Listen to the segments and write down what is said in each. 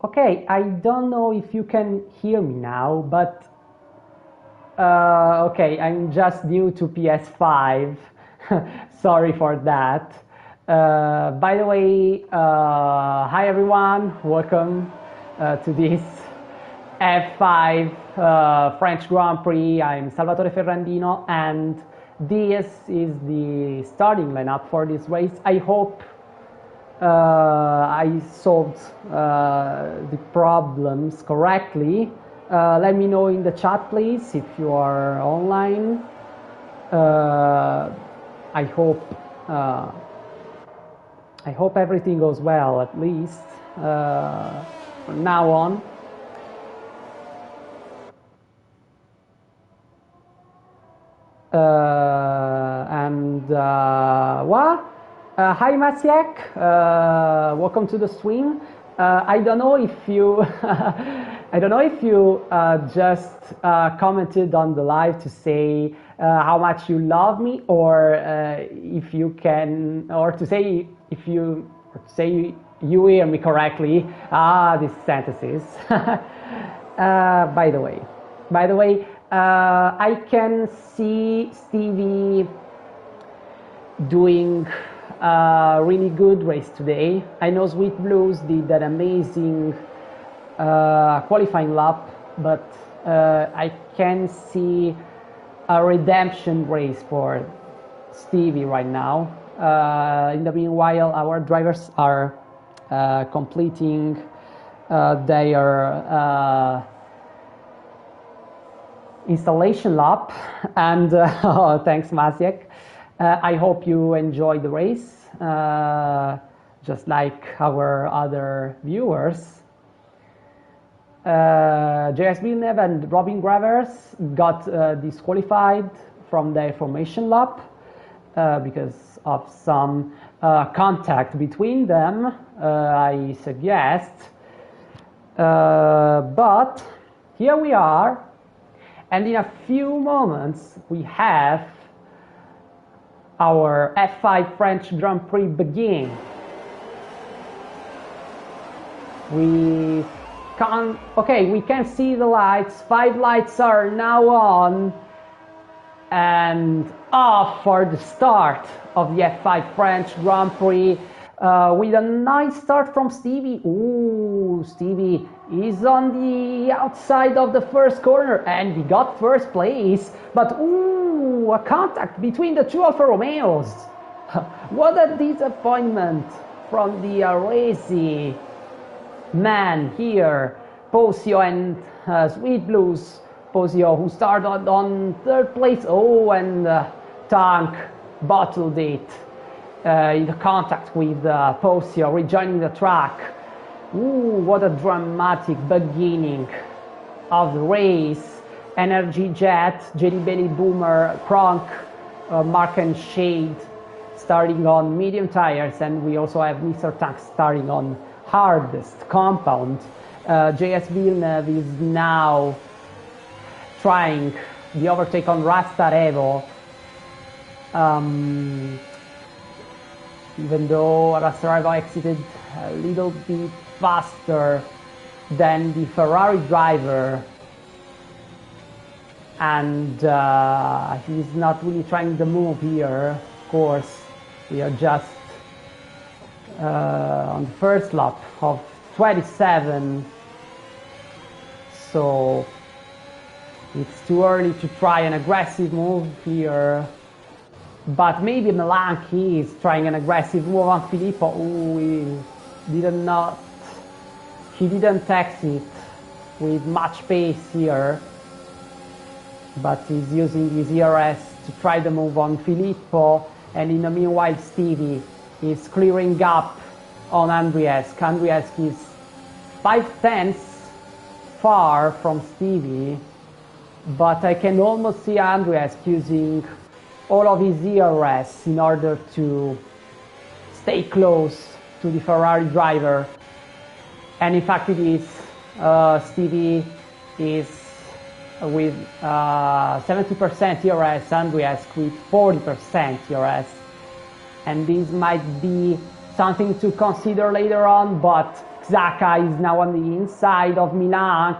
Okay, I don't know if you can hear me now, but okay, I'm just new to PS5. Sorry for that. By the way, hi everyone, welcome to this F5 French Grand Prix. I'm Salvatore Ferrandino, and this is the starting lineup for this race. I hope I solved the problems correctly. Let me know in the chat, please, if you are online. I hope everything goes well, at least from now on. What? Hi Maciek, welcome to the stream. I don't know if you just commented on the live to say how much you love me, or if you can, or to say if you you hear me correctly. These sentences. By the way, I can see Stevie doing really good race today. I know Sweet Blues did an amazing qualifying lap, but I can see a redemption race for Stevie right now. In the meanwhile, our drivers are completing their installation lap, and thanks Maciek. I hope you enjoyed the race, just like our other viewers. JS Villeneuve and Robin Gravers got disqualified from the formation lap because of some contact between them, I suggest. But here we are, and in a few moments we have our F5 French Grand Prix begin. We can see the lights. 5 lights are now on and off for the start of the F5 French Grand Prix, with a nice start from Stevie. Ooh, Stevie is on the outside of the first corner and he got first place, but ooh, a contact between the two Alfa Romeos. What a disappointment from the Aresi man here. Posio and Sweet Blues. Posio, who started on 3rd place, and Tank bottled it in the contact with Posio, rejoining the track. Ooh, what a dramatic beginning of the race. Energy Jet, Jelly Belly Boomer, Kronk, Mark and Shade starting on medium tires, and we also have Mr. Tank starting on hardest compound. JS Villeneuve is now trying the overtake on Rastarevo, even though Rastarevo exited a little bit faster than the Ferrari driver, and he's not really trying the move here. Of course, we are just on the first lap of 27, so it's too early to try an aggressive move here, but maybe Melanchi is trying an aggressive move on Filippo. Ooh, he didn't exit with much pace here, but he's using his ERS to try the move on Filippo, and in the meanwhile Stevie is clearing up on Andriesk. Andriesk is 5/10 far from Stevie, but I can almost see Andriesk using all of his ERS in order to stay close to the Ferrari driver. And in fact it is. Stevie is with 70% ERS, Andriesk with 40% ERS, and this might be something to consider later on, but Xhaka is now on the inside of Milan,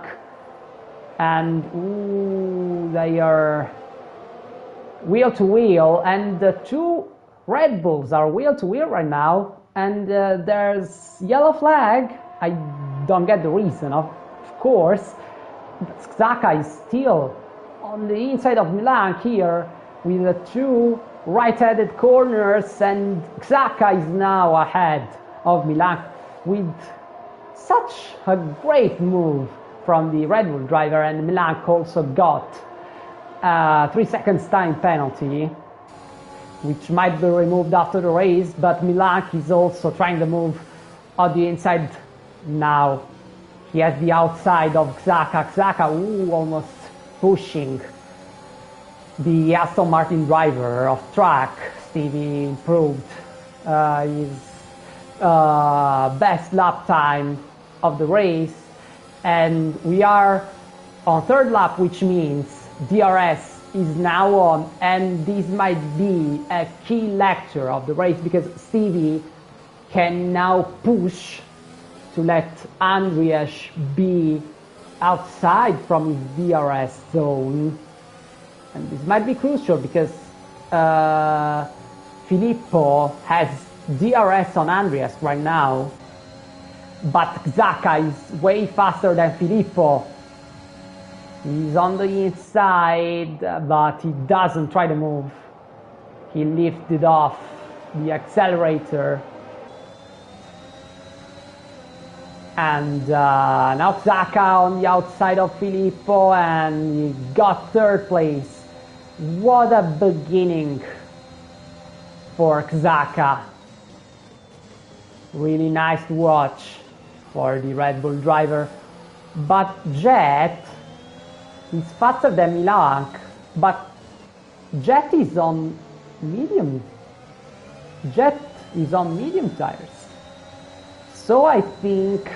and they are wheel to wheel, and the two Red Bulls are wheel to wheel right now, and there's yellow flag. I don't get the reason, of course. Xhaka is still on the inside of Milan here with the two right-headed corners, and Xhaka is now ahead of Milan with such a great move from the Red Bull driver, and Milan also got a 3 seconds time penalty, which might be removed after the race, but Milan is also trying to move on the inside now. He has the outside of Xhaka. Xhaka, almost pushing the Aston Martin driver off track. Stevie improved his best lap time of the race, and we are on third lap, which means DRS is now on, and this might be a key lecture of the race, because Stevie can now push to let Andreas be outside from his DRS zone, and this might be crucial because Filippo has DRS on Andreas right now, but Xhaka is way faster than Filippo. He's on the inside, but he doesn't try to move. He lifted off the accelerator. And now Xhaka on the outside of Filippo, and he got third place. What a beginning for Xhaka. Really nice to watch for the Red Bull driver. But Jet is faster than Milan, but Jet is on medium. Jet is on medium tires. So I think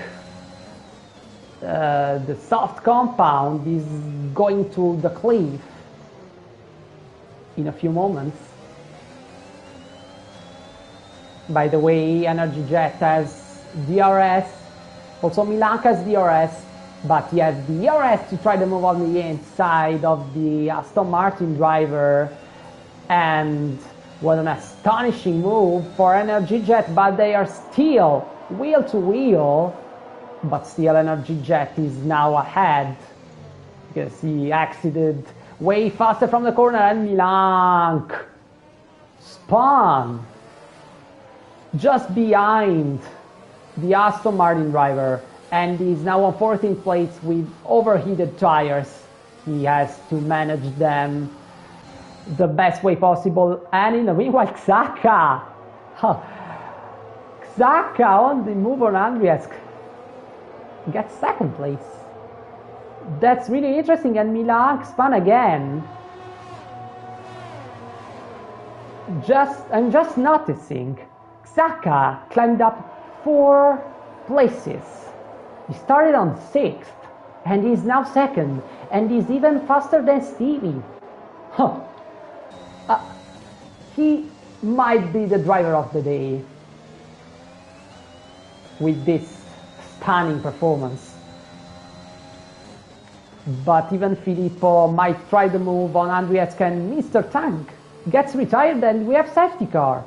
the soft compound is going to the cliff in a few moments. By the way, Energy Jet has DRS, also Milan has DRS, but he has DRS to try to move on the inside of the Aston Martin driver, and what an astonishing move for Energy Jet, but they are still wheel to wheel, but still Energy Jet is now ahead because he exited way faster from the corner, and Milan spun just behind the Aston Martin driver, and he's now on 14th place with overheated tires. He has to manage them the best way possible, and in the meanwhile Xhaka on the move on Andreas gets second place. That's really interesting, and Milan spun again. I'm just noticing Xhaka climbed up 4 places. He started on 6th, and he's now second, and he's even faster than Stevie. He might be the driver of the day with this stunning performance. But even Filippo might try the move on Andreas, and Mr. Tank gets retired, and we have safety car.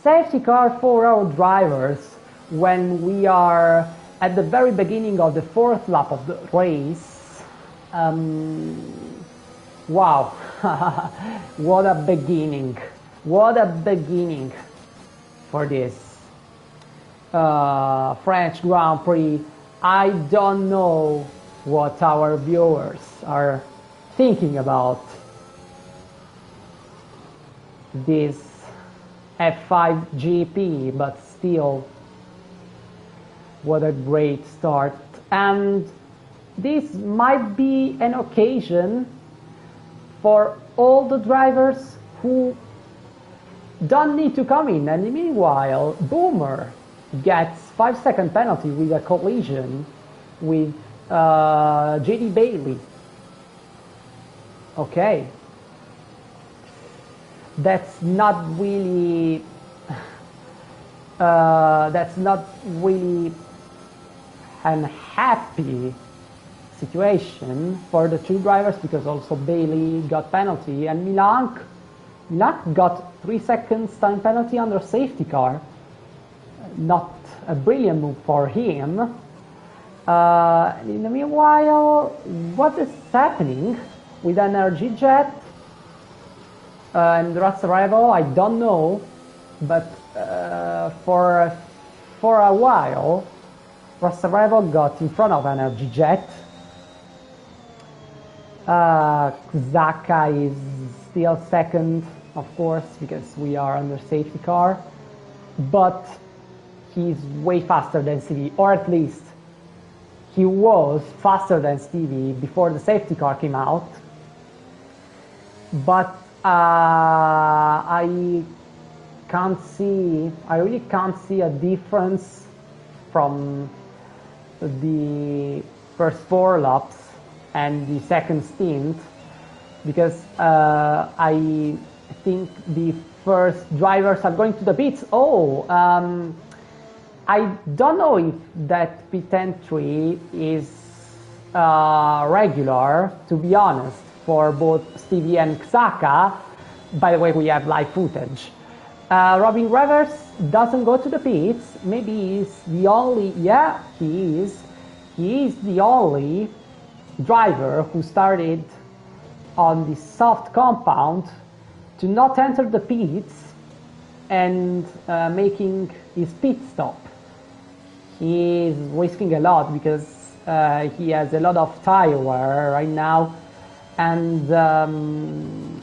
Safety car for our drivers when we are at the very beginning of the 4th lap of the race. Wow, what a beginning. What a beginning for this French Grand Prix. I don't know what our viewers are thinking about this F5 GP, but still, what a great start. And this might be an occasion for all the drivers who don't need to come in, and meanwhile Boomer gets 5-second penalty with a collision with JD Bailey. Okay, that's not really that's not really an happy situation for the two drivers, because also Bailey got penalty and Milan got 3 seconds time penalty under safety car. Not a brilliant move for him. In the meanwhile, what is happening with Energy Jet and Razzarevo? I don't know, but for a while Razzarevo got in front of Energy Jet. Zaka is still second, of course, because we are under safety car, but he's way faster than Stevie, or at least he was faster than Stevie before the safety car came out. But I really can't see a difference from the first 4 laps and the second stint, because I think the first drivers are going to the pits. I don't know if that pit entry is regular, to be honest, for both Stevie and Xhaka. By the way, we have live footage. Robin Rivers doesn't go to the pits. Maybe he's the only, yeah, he is. He is the only driver who started on the soft compound to not enter the pits and making his pit stop. He is risking a lot because he has a lot of tire wear right now, and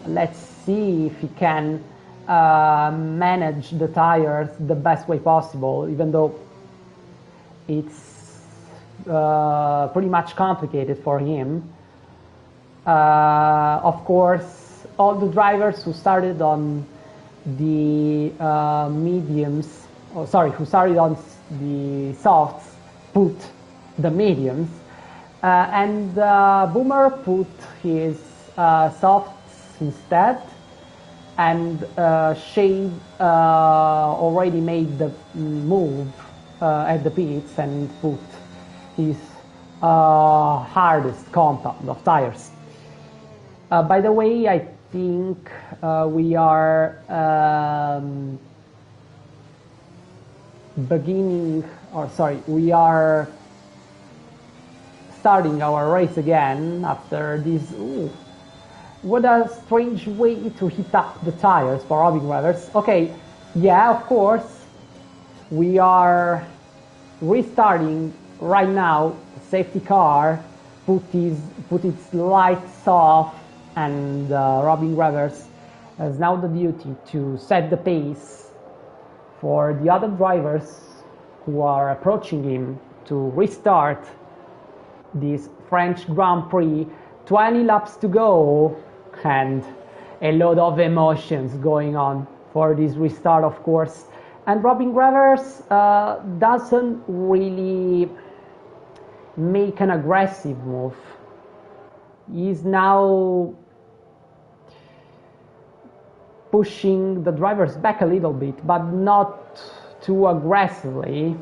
let's see if he can manage the tires the best way possible, even though it's pretty much complicated for him. Of course, all the drivers who started on the mediums, who started on the softs, put the mediums, and Boomer put his softs instead, and Shade already made the move at the pits and put his hardest compound of tires. By the way, I think we are we are starting our race again after this. Ooh, what a strange way to heat up the tires for Robin Rivers. Okay, yeah, of course, we are restarting right now. Safety car put its lights off, and Robin Rivers has now the duty to set the pace for the other drivers who are approaching him to restart this French Grand Prix. 20 laps to go, and a lot of emotions going on for this restart, of course. And Robin Rivers doesn't really make an aggressive move. He's now pushing the drivers back a little bit, but not too aggressively.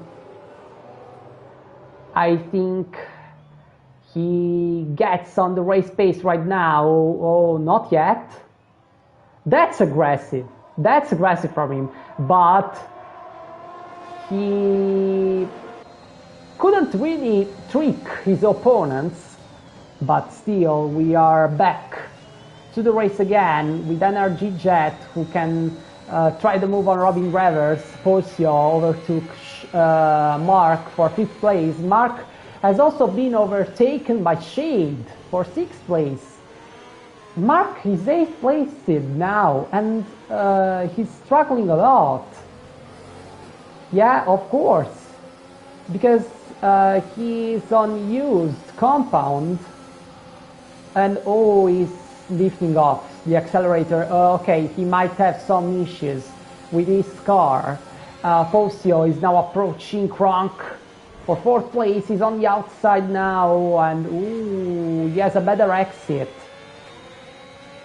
I think he gets on the race pace right now. Oh, not yet. That's aggressive. That's aggressive from him. But he couldn't really trick his opponents. But still, we are back to the race again with Energy Jet, who can try the move on Robin Rivers. Pozio overtook Mark for 5th place. Mark has also been overtaken by Shade for 6th place. Mark is 8th placed now, and he's struggling a lot. Yeah, of course, because he's on used compound, and oh, he's lifting off the accelerator. Okay, he might have some issues with his car. Pozio is now approaching Kronk for 4th place. He's on the outside now, and ooh, he has a better exit.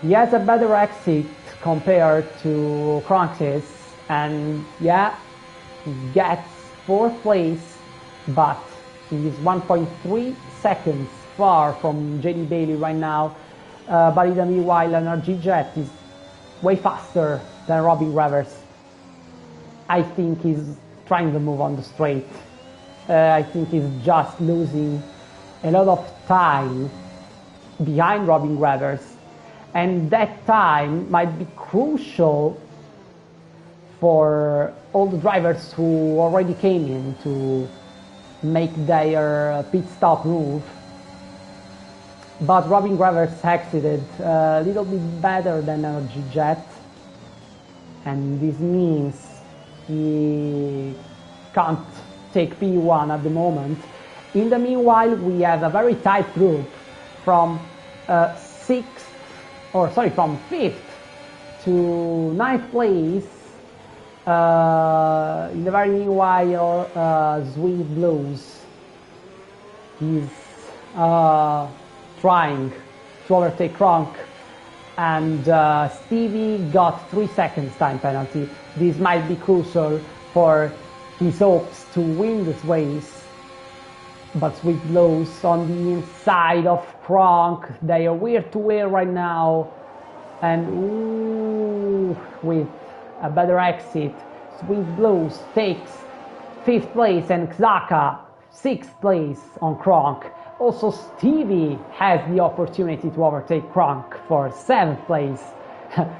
He has a better exit compared to Kronk's, and yeah, He gets 4th place, but he is 1.3 seconds far from JD Bailey right now. But in the meanwhile, Energy Jet is way faster than Robin Rivers. I think he's trying to move on the straight. I think he's just losing a lot of time behind Robin Rivers, and that time might be crucial for all the drivers who already came in to make their pit stop move. But Robin Rivers exited a little bit better than Energy Jet, and this means he can't take P1 at the moment. In the meanwhile, we have a very tight group from 5th to 9th place. In the very meanwhile, Sweet Blues is trying to overtake Kronk, and Stevie got 3 seconds time penalty. This might be crucial for his hopes to win this race. But Sweet Blues on the inside of Kronk, they are weird to wear right now, and with a better exit, Sweet Blues takes 5th place and Xhaka 6th place on Kronk. Also Stevie has the opportunity to overtake Kronk for 7th place.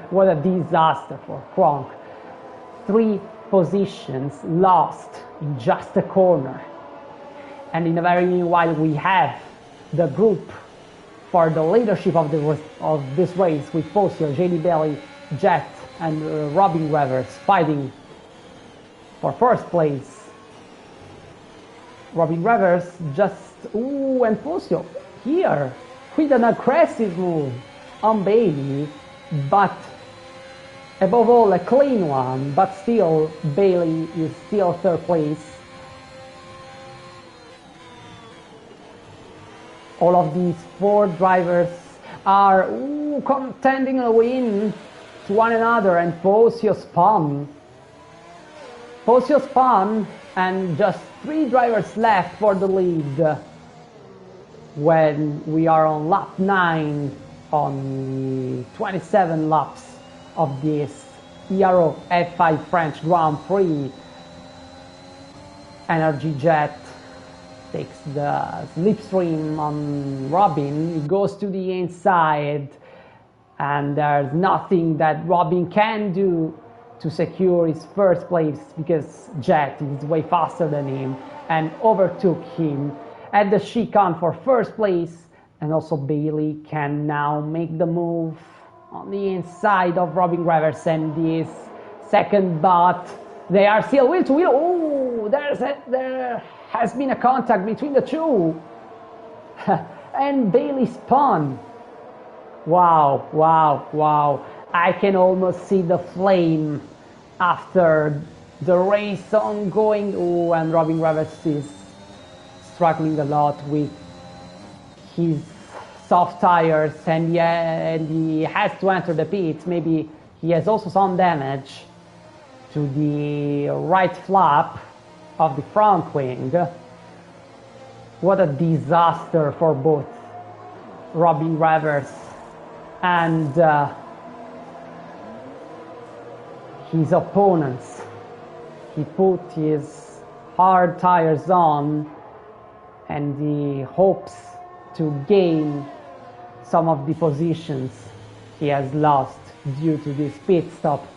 What a disaster for Kronk. 3 positions lost in just a corner. And in the very meanwhile, we have the group for the leadership of this race with Fossil, JD Bailey, Jet and Robin Rivers fighting for 1st place. Robin Rivers just, and Fossil here with an aggressive move on Bailey, but above all a clean one, but still Bailey is still 3rd place. All of these 4 drivers are contending a win to one another, and Fossil spun. Fossil spun, and just 3 drivers left for the lead when we are on lap 9 on 27 laps of this Ero F5 French Grand Prix. Energy Jet takes the slipstream on Robin. He goes to the inside, and there's nothing that Robin can do to secure his 1st place because Jet is way faster than him and overtook him at the chicane for 1st place. And also Bailey can now make the move on the inside of Robin Rivers and this 2nd, but they are still wheel to wheel. There has been a contact between the 2 and Bailey spun. Wow. I can almost see the flame after the race ongoing. And Robin Rivers is struggling a lot with his soft tires, and he has to enter the pits. Maybe he has also some damage to the right flap of the front wing. What a disaster for both Robin Rivers and his opponents. He put his hard tires on, and he hopes to gain some of the positions he has lost due to this pit stop.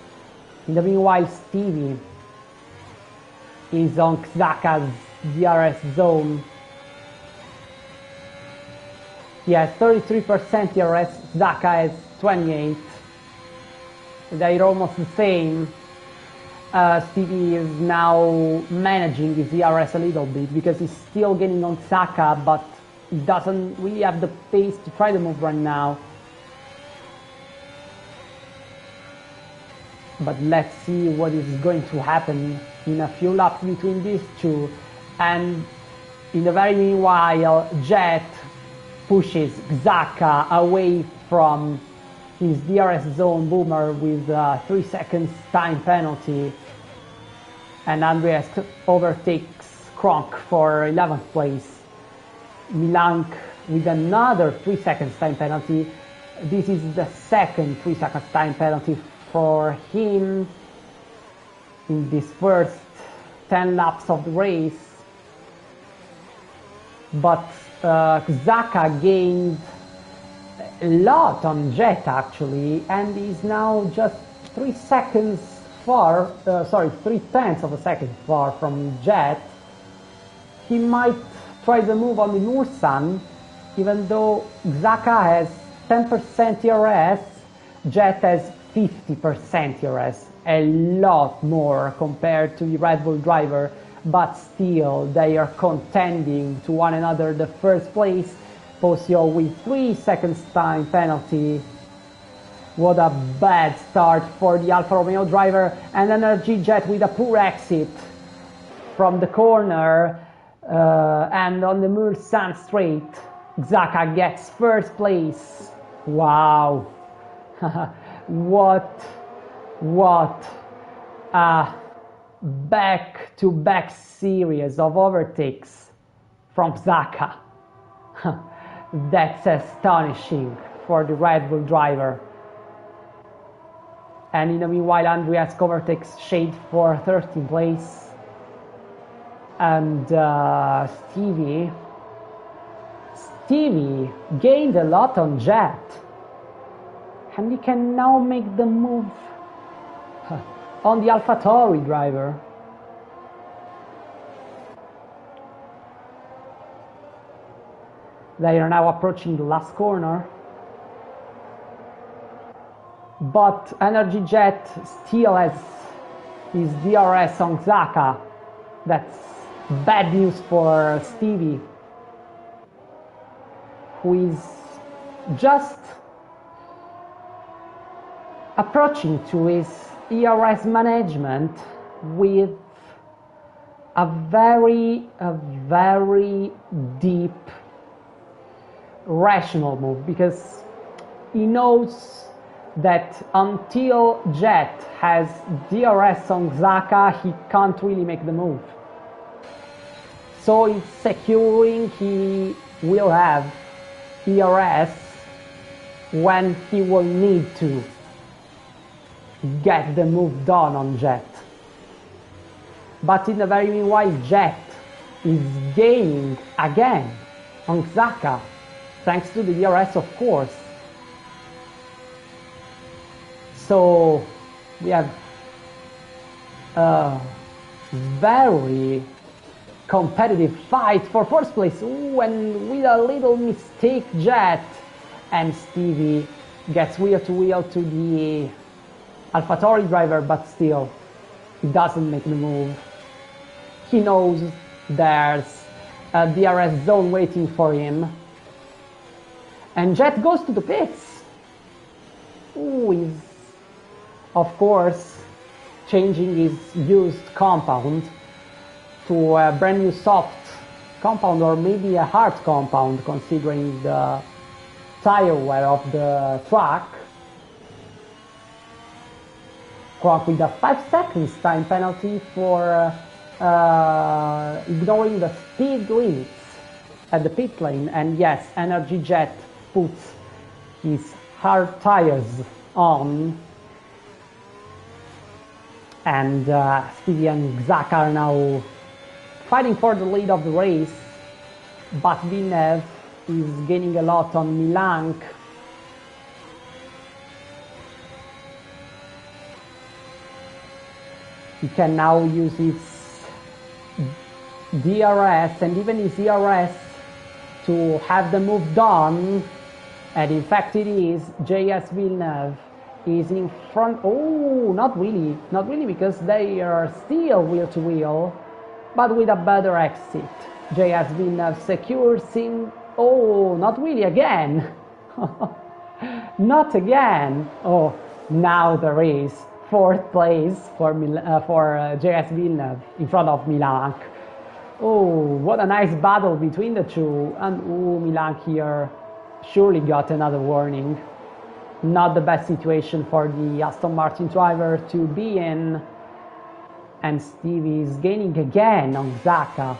In the meanwhile, Stevie is on Xhaka's DRS zone. He has 33% DRS, Xhaka has 28%. They're almost the same. Stevie is now managing his DRS a little bit because he's still getting on Xhaka, but he doesn't really have the pace to try to move right now. But let's see what is going to happen in a few laps between these 2. And in the very meanwhile, Jet pushes Xhaka away from his DRS zone boomer with 3 seconds time penalty. and Andreas overtakes Kronk for 11th place. Milan with another 3 seconds time penalty. This is the second 3 seconds time penalty for him in this first 10 laps of the race. But Xhaka gained a lot on Jet actually, and is now just 3 seconds far, 3/10 of a second far from Jet. He might try the move on the Mulsanne, even though Xhaka has 10% ERS, Jet has 50% ERS, a lot more compared to the Red Bull driver, but still they are contending to one another the first place. Posio with 3 seconds time penalty. What a bad start for the Alfa Romeo driver, and Energy Jet with a poor exit from the corner, and on the Mulsanne straight, Xhaka gets first place. Wow. what a back-to-back series of overtakes from Xhaka. That's astonishing for the Red Bull driver. And in the meanwhile, Andreas overtakes Shade for 13th place. And Stevie gained a lot on Jet. And he can now make the move on the AlphaTauri driver. They are now approaching the last corner. But Energy Jet still has his DRS on Xhaka. That's bad news for Stevie, who is just approaching to his ERS management with a very deep rational move, because he knows that until Jet has DRS on Xhaka, he can't really make the move. So he's securing he will have ERS when he will need to get the move done on Jet. But in the very meanwhile, Jet is gaining again on Xhaka, thanks to the DRS, of course. So we have a very competitive fight for first place. Ooh, and with a little mistake, Jet and Stevie gets wheel to wheel to the AlphaTauri driver, but still he doesn't make the move. He knows there's a DRS zone waiting for him, and Jet goes to the pits. Ooh, he's of course changing his used compound to a brand new soft compound, or maybe a hard compound considering the tire wear of the track. Kronk with a 5 seconds time penalty for ignoring the speed limits at the pit lane. And yes, Energy Jet puts his hard tires on, and Stevie and Xhaka are now fighting for the lead of the race, but Villeneuve is gaining a lot on Milan. He can now use his DRS and even his ERS to have the move done, and in fact it is. JS Villeneuve is in front. Oh, not really, because they are still wheel to wheel, but with a better exit. JS Villeneuve secures him. Oh, not really again. Not again. Oh, now there is 4th place for JS Villeneuve in front of Milan. Oh, what a nice battle between the two. And oh, Milan here surely got another warning. Not the best situation for the Aston Martin driver to be in. And Stevie is gaining again on Zaka.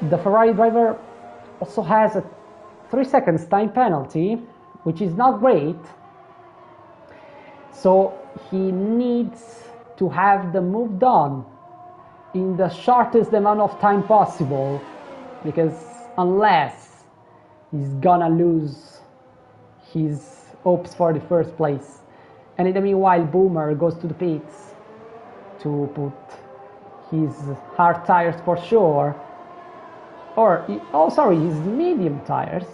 The Ferrari driver also has a 3 seconds time penalty, which is not great. So he needs to have the move done in the shortest amount of time possible, because unless he's gonna lose his hopes for the first place. And in the meanwhile, Boomer goes to the pits to put his hard tires for sure, or oh sorry, his medium tires.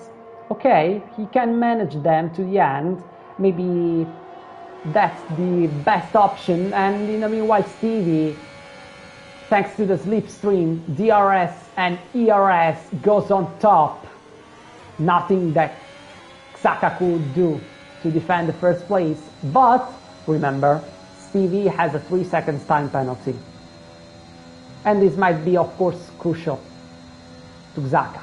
Okay, he can manage them to the end. Maybe that's the best option. And in the meanwhile, Stevie, thanks to the slipstream, DRS and ERS goes on top. Nothing that Zaka could do to defend the first place. But remember, Stevie has a 3 seconds time penalty. And this might be, of course, crucial to Zaka.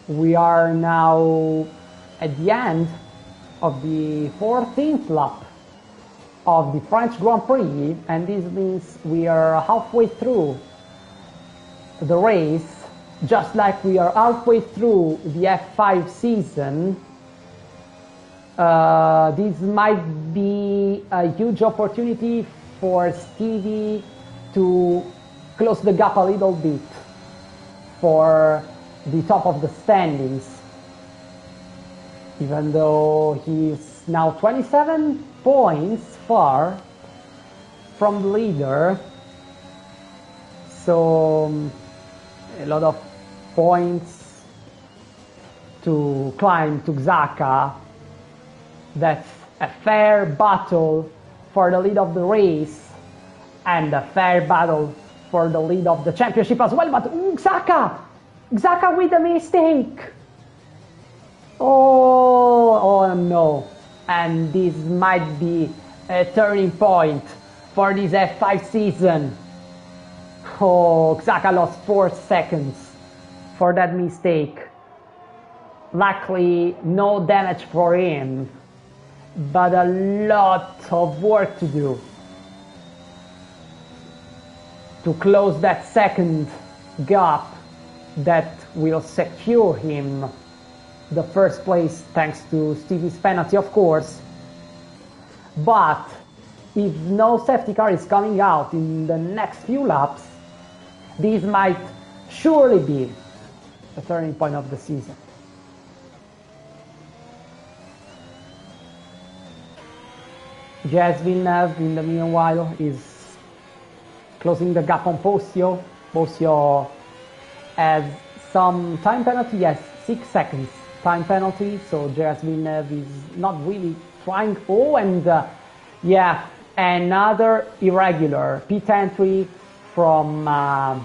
We are now at the end of the 14th lap of the French Grand Prix, and this means we are halfway through the race, just like we are halfway through the F5 season. This might be a huge opportunity for Stevie to close the gap a little bit for the top of the standings, even though he's now 27 points far from the leader. So a lot of points to climb to Zaka. That's a fair battle for the lead of the race and a fair battle for the lead of the championship as well. But Zaka with a mistake. Oh no. And this might be a turning point for this F5 season. Oh, Zaka lost 4 seconds for that mistake. Luckily, no damage for him, but a lot of work to do to close that second gap that will secure him the first place, thanks to Stevie's penalty, of course. But if no safety car is coming out in the next few laps, this might surely be the turning point of the season. Jazz Villeneuve, in the meanwhile, is closing the gap on Posio. Posio has some time penalty, yes, 6 seconds time penalty, so Jazz Villeneuve is not really trying. Oh, and yeah, another irregular pit entry from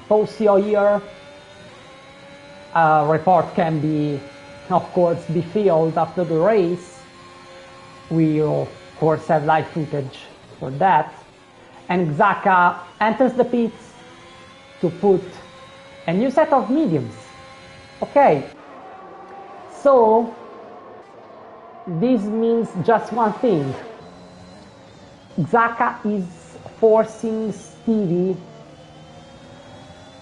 Posio here. Report can be, of course, be filled after the race. We'll, of course, have live footage for that. And Zaka enters the pits to put a new set of mediums. Okay, so this means just one thing. Zaka is forcing Stevie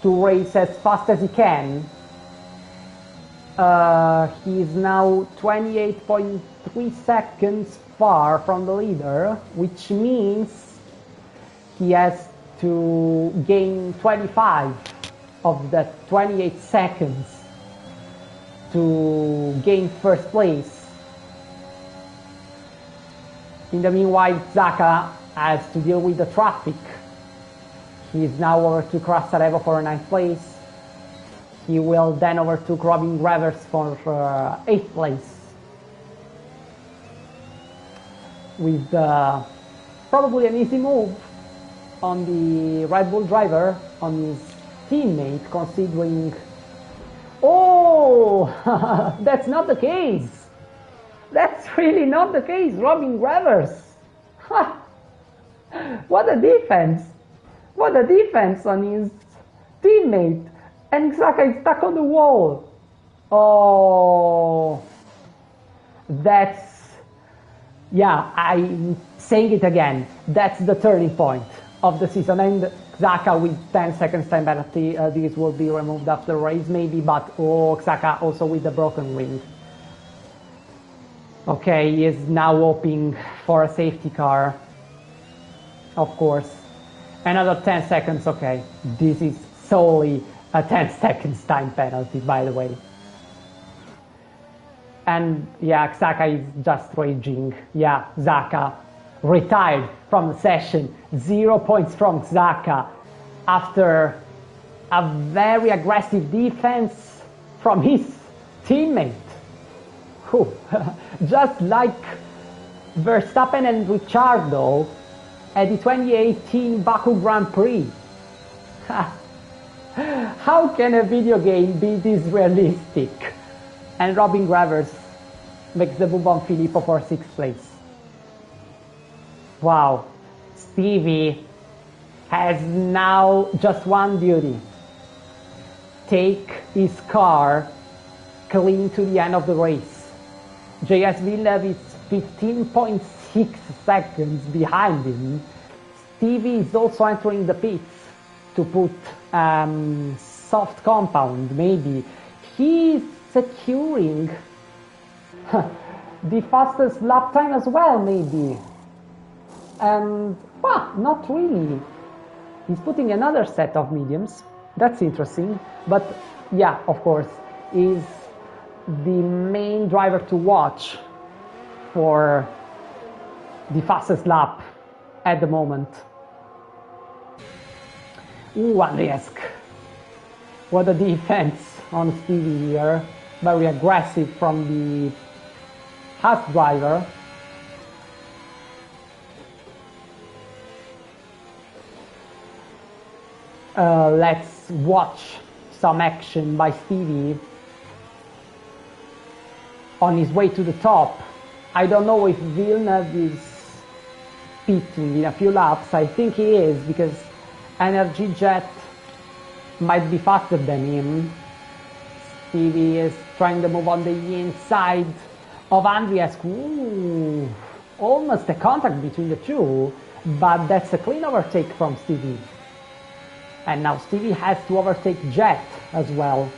to race as fast as he can. He is now 28.3 seconds far from the leader, which means he has to gain 25 of the 28 seconds to gain first place. In the meanwhile, Zaka has to deal with the traffic. He is now overtook Sarajevo for 9th place. He will then overtook Robin Gravers for 8th place. With probably an easy move on the Red Bull driver, on his teammate, considering... Oh, that's not the case. That's really not the case. Robin Gravers. What a defense. What a defense on his teammate. And Zaka is stuck on the wall. Oh. That's, yeah, I'm saying it again, that's the turning point of the season. And Xhaka with 10 seconds time penalty, this will be removed after the race maybe, but oh, Xhaka also with the broken wing. Okay, he is now hoping for a safety car, of course. Another 10 seconds, okay. This is solely a 10 seconds time penalty, by the way. And yeah, Xhaka is just raging. Yeah, Xhaka retired from the session. 0 points from Xhaka after a very aggressive defense from his teammate. Who, just like Verstappen and Ricciardo at the 2018 Baku Grand Prix. How can a video game be this realistic? And Robin Gravers makes the move on Filippo for 6th place. Wow, Stevie has now just one duty. Take his car clean to the end of the race. JS Villeneuve is 15.6 seconds behind him. Stevie is also entering the pits to put soft compound, maybe. He's securing the fastest lap time as well, maybe. And, well, not really. He's putting another set of mediums. That's interesting. But, yeah, of course, he's the main driver to watch for the fastest lap at the moment. Ooh, Andriesk. What a defense on Stevie here. Very aggressive from the Haas driver. Let's watch some action by Stevie on his way to the top. I don't know if Villeneuve is pitting in a few laps. I think he is, because Energy Jet might be faster than him. Stevie is trying to move on the inside of Andriesk. Ooh, almost a contact between the two, but that's a clean overtake from Stevie. And now Stevie has to overtake Jet as well.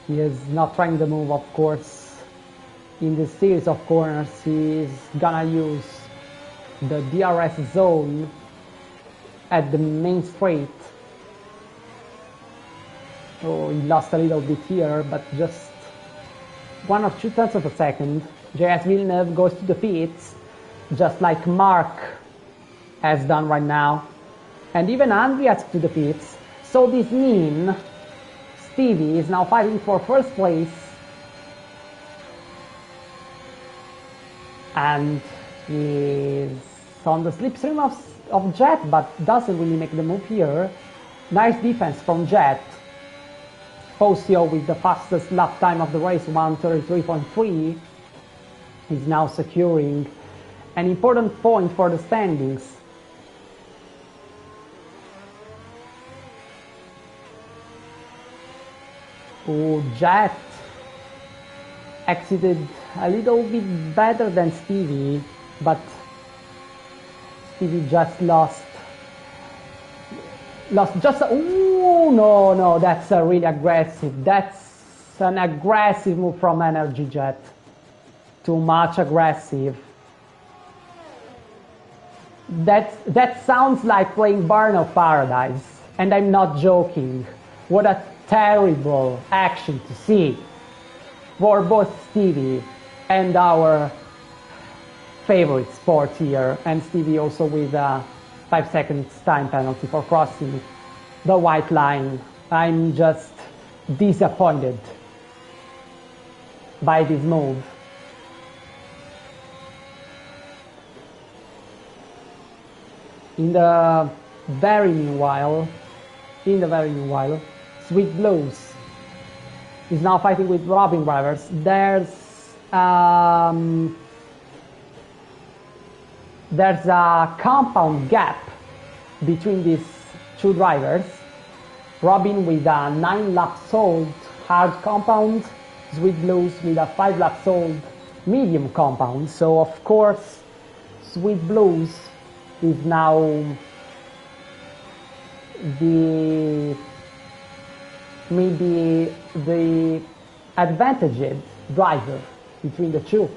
He is not trying to move, of course. In this series of corners, he's gonna use the DRS zone at the main straight. Oh, he lost a little bit here, but just 1 or 2 tenths of a second. JS Villeneuve goes to the pits, just like Mark has done right now. And even Andreas to the pits. So this means Stevie is now fighting for first place. And is on the slipstream of Jet, but doesn't really make the move here. Nice defense from Jet. Fosio with the fastest lap time of the race, 1:33.3, is now securing an important point for the standings. Oh, Jet exited a little bit better than Stevie, but Stevie just lost just, ooh, no, that's a really aggressive, that's an aggressive move from Energy Jet. Too much aggressive. That sounds like playing Burn of Paradise, and I'm not joking. What a terrible action to see for both Stevie and our favorite sport here, and Stevie also with 5 seconds time penalty for crossing the white line. I'm just disappointed by this move. In the very meanwhile, Sweet Blues is now fighting with Robin Drivers. There's a compound gap between these two drivers. Robin with a 9 laps old hard compound, Sweet Blues with a 5 laps old medium compound. So of course Sweet Blues is now maybe the advantaged driver between the two,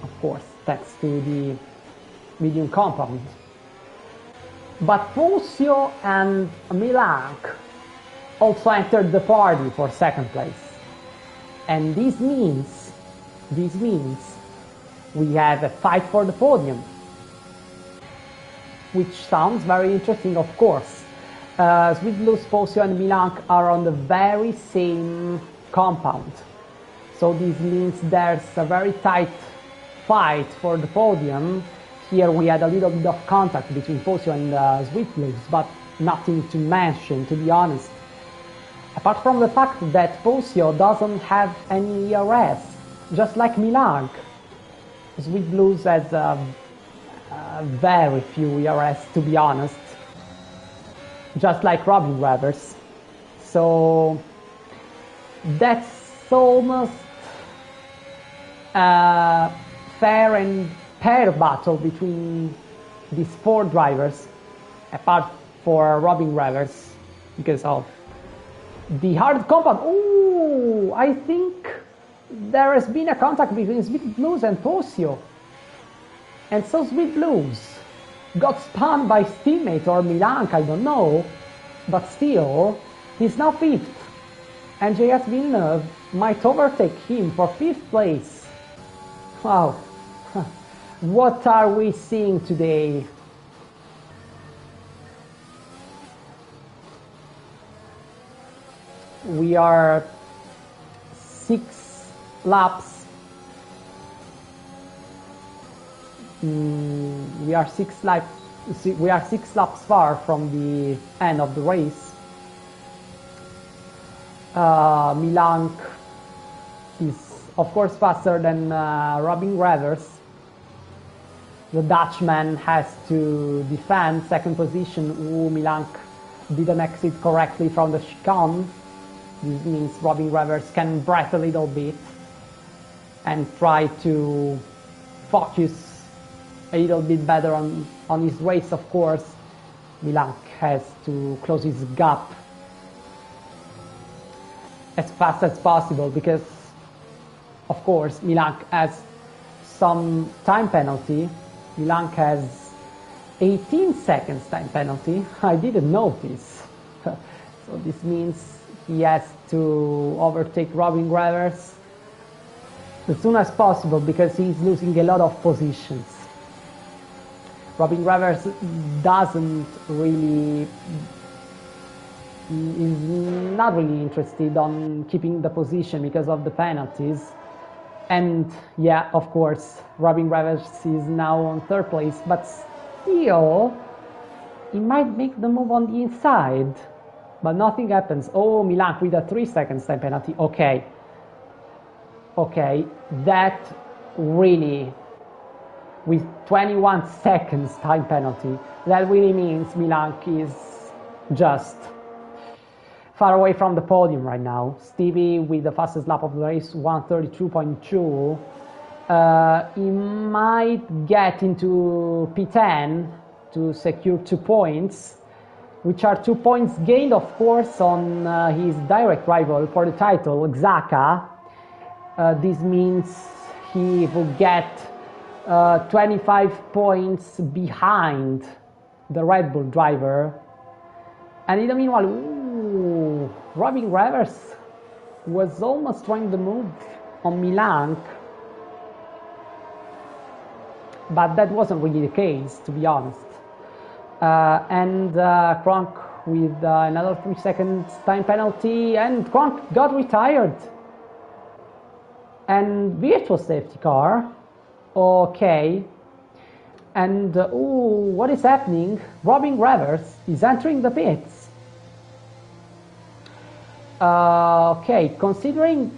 of course, thanks to the medium compound. But Fosio and Milank also entered the party for second place. And this means we have a fight for the podium, which sounds very interesting, of course. Sweet Blues, Fosio and Milank are on the very same compound. So this means there's a very tight fight for the podium. Here we had a little bit of contact between Fosio and Sweet Blues, but nothing to mention, to be honest. Apart from the fact that Fosio doesn't have any ERS, just like Milank. Sweet Blues has very few ERS, to be honest, just like Robin Rivers. So that's almost a fair and pair battle between these four drivers, apart for Robin Rivers, because of the hard compound. Oh, I think there has been a contact between Sweet Blues and Fosio. And so Sweet Blues got spun by his teammate or Milank, I don't know, but still, he's now 5th. And JS Villeneuve might overtake him for 5th place. Wow, what are we seeing today? We are 6 laps. We are 6 laps far from the end of the race. Milank is of course faster than Robin Rivers. The Dutchman has to defend second position. Milank didn't exit correctly from the chicane. This means Robin Rivers can breathe a little bit and try to focus a little bit better on his race, of course. Milank has to close his gap as fast as possible because, of course, Milank has some time penalty. Milank has 18 seconds time penalty. I didn't notice. So this means he has to overtake Robin Rivers as soon as possible because he's losing a lot of positions. Robin Rivers is not really interested on keeping the position because of the penalties. And yeah, of course, Robin Rivers is now on 3rd place, but still, he might make the move on the inside. But nothing happens. Oh, Milank with a 3 seconds time penalty. Okay, that really, with 21 seconds time penalty, that really means Milank is just far away from the podium right now. Stevie with the fastest lap of the race, 1:32.2. He might get into P10 to secure 2 points, which are 2 points gained, of course, on his direct rival for the title, Xhaka. This means he will get 25 points behind the Red Bull driver. And in the meanwhile, Robin Rivers was almost trying the move on Milank, but that wasn't really the case, to be honest. And Kronk with another 3 seconds time penalty, and Kronk got retired. And virtual safety car. Okay. And what is happening? Robin Rivers is entering the pits. Okay, considering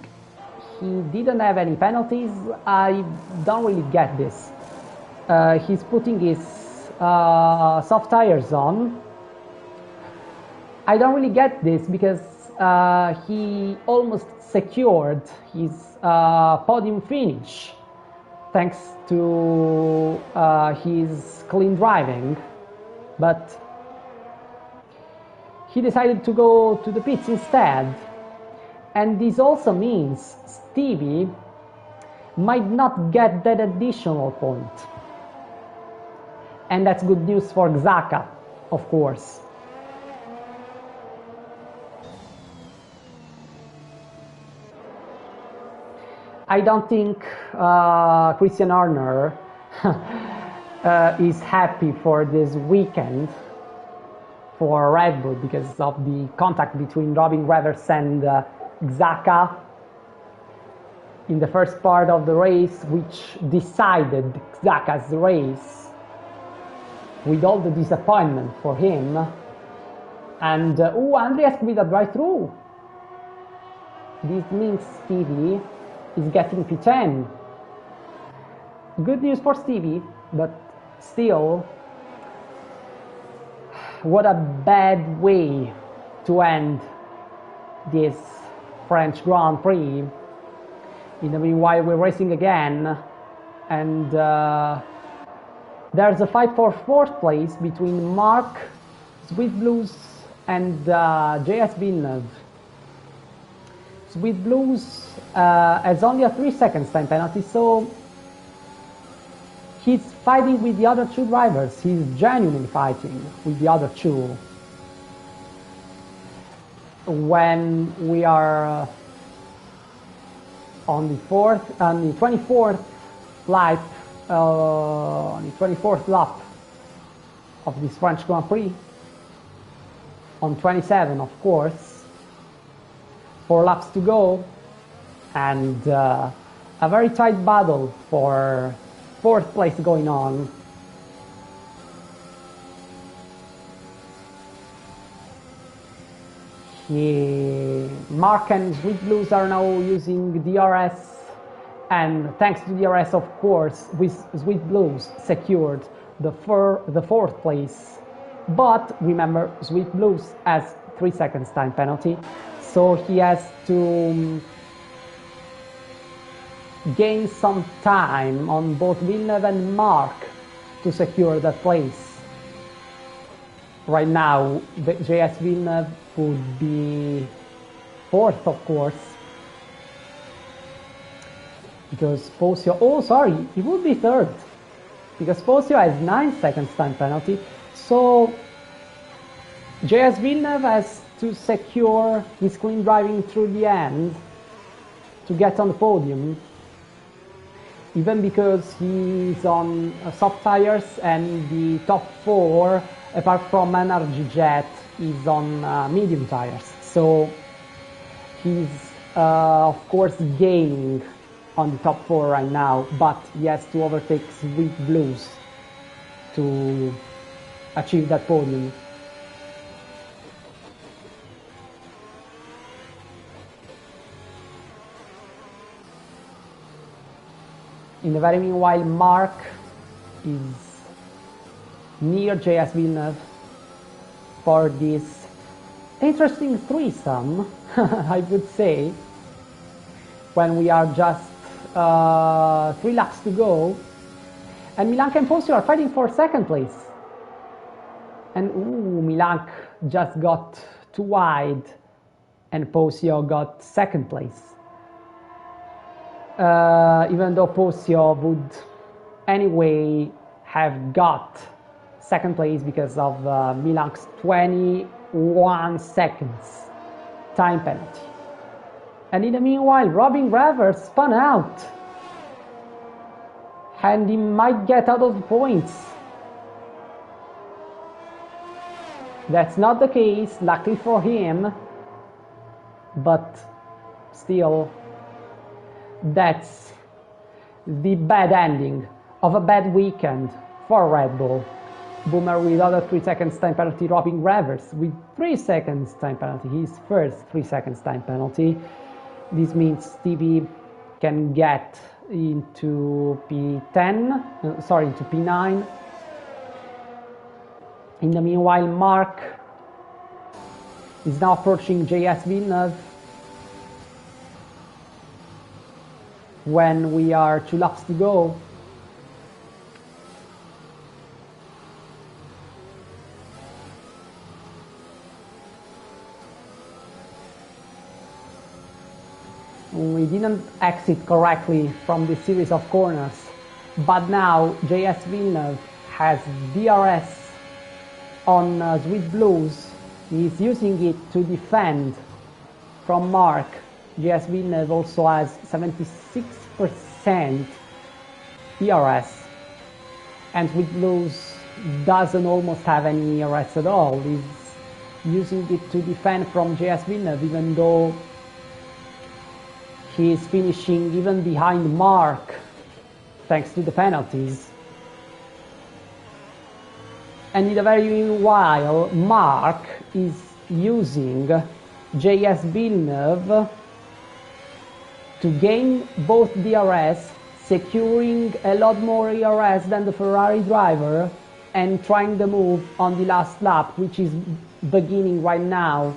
he didn't have any penalties, I don't really get this. He's putting his soft tires on. I don't really get this because he almost secured his podium finish thanks to his clean driving, but he decided to go to the pits instead. And this also means Stevie might not get that additional point. And that's good news for Xhaka, of course. I don't think Christian Horner is happy for this weekend for Red Bull because of the contact between Robin Rivers and Xhaka in the first part of the race, which decided Xhaka's race with all the disappointment for him. And Andreas with a drive-through. This means Stevie is getting P10. Good news for Stevie, but still, what a bad way to end this French Grand Prix. In the meanwhile, we're racing again, and there's a fight for fourth place between Mark, Sweet Blues, and JS Villeneuve. Sweet Blues has only a 3 seconds time penalty, so he's fighting with the other two drivers. He's genuinely fighting with the other two. When we are on the 24th lap, on the 24th lap of this French Grand Prix, on 27, of course, 4 laps to go, and a very tight battle for fourth place going on. Mark and Sweet Blues are now using DRS, and thanks to DRS, of course, with Sweet Blues secured the fourth place. But remember, Sweet Blues has 3 seconds time penalty, so he has to gain some time on both Villeneuve and Mark to secure that place. Right now, JS Villeneuve would be fourth, of course, because Fosio, he would be third, because Fosio has 9 seconds time penalty, so JS Villeneuve has to secure his clean driving through the end to get on the podium, even because he's on soft tires and the top 4, apart from Energy Jet, is on medium tires. So he's of course gaining on the top 4 right now, but he has to overtake Sweet Blues to achieve that podium. In the very meanwhile, Mark is near JS Villeneuve for this interesting threesome, I would say, when we are just 3 laps to go, and Milank and Fosio are fighting for second place. And Milank just got too wide, and Fosio got second place. Even though Fosio would anyway have got second place because of Milank's 21 seconds time penalty. And in the meanwhile, Robin Rivers spun out, and he might get out of the points. That's not the case, luckily for him, but still, that's the bad ending of a bad weekend for Red Bull. Boomer with other 3 seconds time penalty, Robin Rivers with 3 seconds time penalty, his first 3 seconds time penalty. This means Stevie can get into into P9. In the meanwhile, Mark is now approaching JS Villeneuve when we are 2 laps to go. We didn't exit correctly from this series of corners, but now JS Villeneuve has DRS on Sweet Blues. He's using it to defend from Mark. JS Villeneuve also has 76% DRS, and Sweet Blues doesn't almost have any DRS at all. He's using it to defend from JS Villeneuve, even though he is finishing even behind Mark thanks to the penalties. And in the very while, Mark is using JS Villeneuve to gain both DRS, securing a lot more DRS than the Ferrari driver, and trying the move on the last lap, which is beginning right now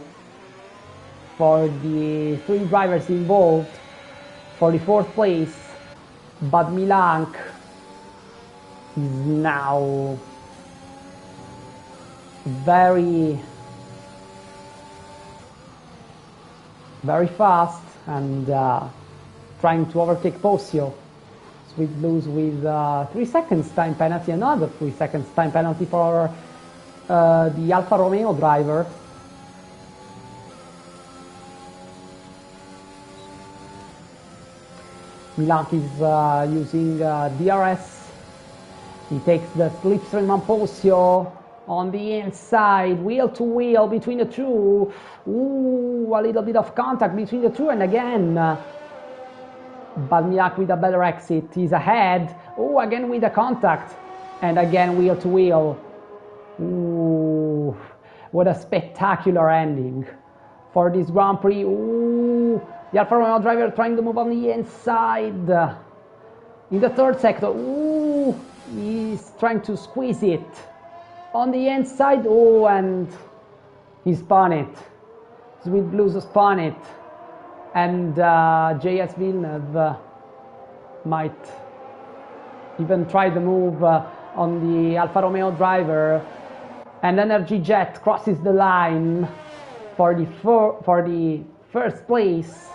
for the 3 drivers involved for the 4th place. But Milank is now very fast and trying to overtake Posio. Sweet Blues with 3 seconds time penalty, another 3 seconds time penalty for the Alfa Romeo driver. Milank is using DRS. He takes the slipstream on Posio on the inside, wheel to wheel between the two. Ooh, a little bit of contact between the two, and again, but Milank with a better exit. He's ahead. Oh, again with a contact, and again wheel to wheel. Ooh, what a spectacular ending for this Grand Prix. Ooh, the Alfa Romeo driver trying to move on the inside in the 3rd sector. Ooh, he's trying to squeeze it on the inside. Oh, and he spun it. Sweet Blues spun it, and JS Villeneuve might even try the move on the Alfa Romeo driver, and Energy Jet crosses the line for the 1st place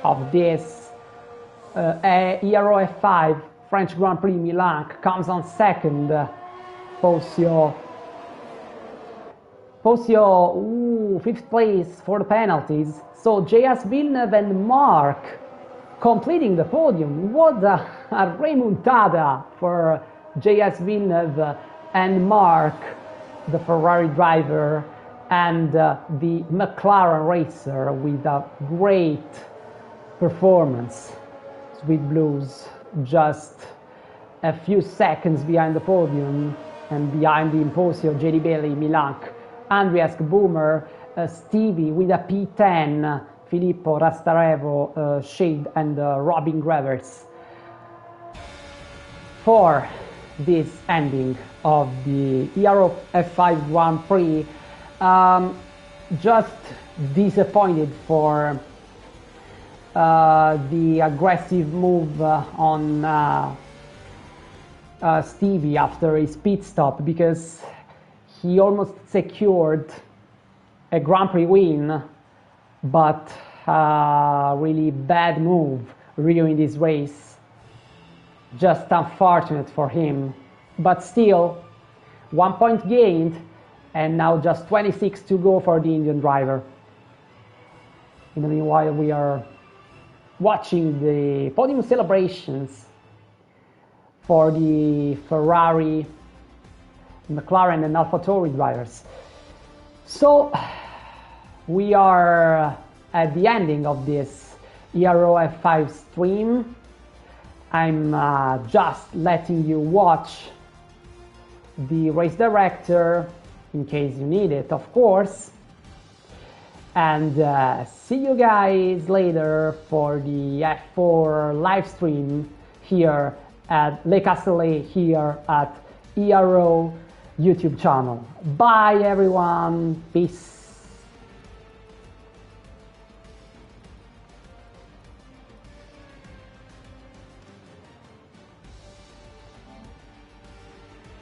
of this Ero F5 French Grand Prix. Milank comes on 2nd. Posio, ooh, 5th place for the penalties. So JS Villeneuve and Mark completing the podium. What a remontada for JS Villeneuve and Mark, the Ferrari driver, and the McLaren racer, with a great performance. Sweet Blues just a few seconds behind the podium, and behind the Posio, JD Bailey, Milank, Andreas Boomer, Stevie with a P10, Filippo Rastarevo, Shade, and Robin Gravers for this ending of the Ero F5 Grand Prix. Just disappointed for the aggressive move on Stevie after his pit stop, because he almost secured a Grand Prix win, but really bad move really in this race. Just unfortunate for him, but still 1 point gained, and now just 26 to go for the Indian driver. In the meanwhile, we are watching the podium celebrations for the Ferrari, McLaren, and AlphaTauri drivers. So we are at the ending of this Ero F5 stream. I'm just letting you watch the race director in case you need it, of course. And see you guys later for the F4 live stream here at Le Castellet, here at Ero YouTube channel. Bye everyone, peace.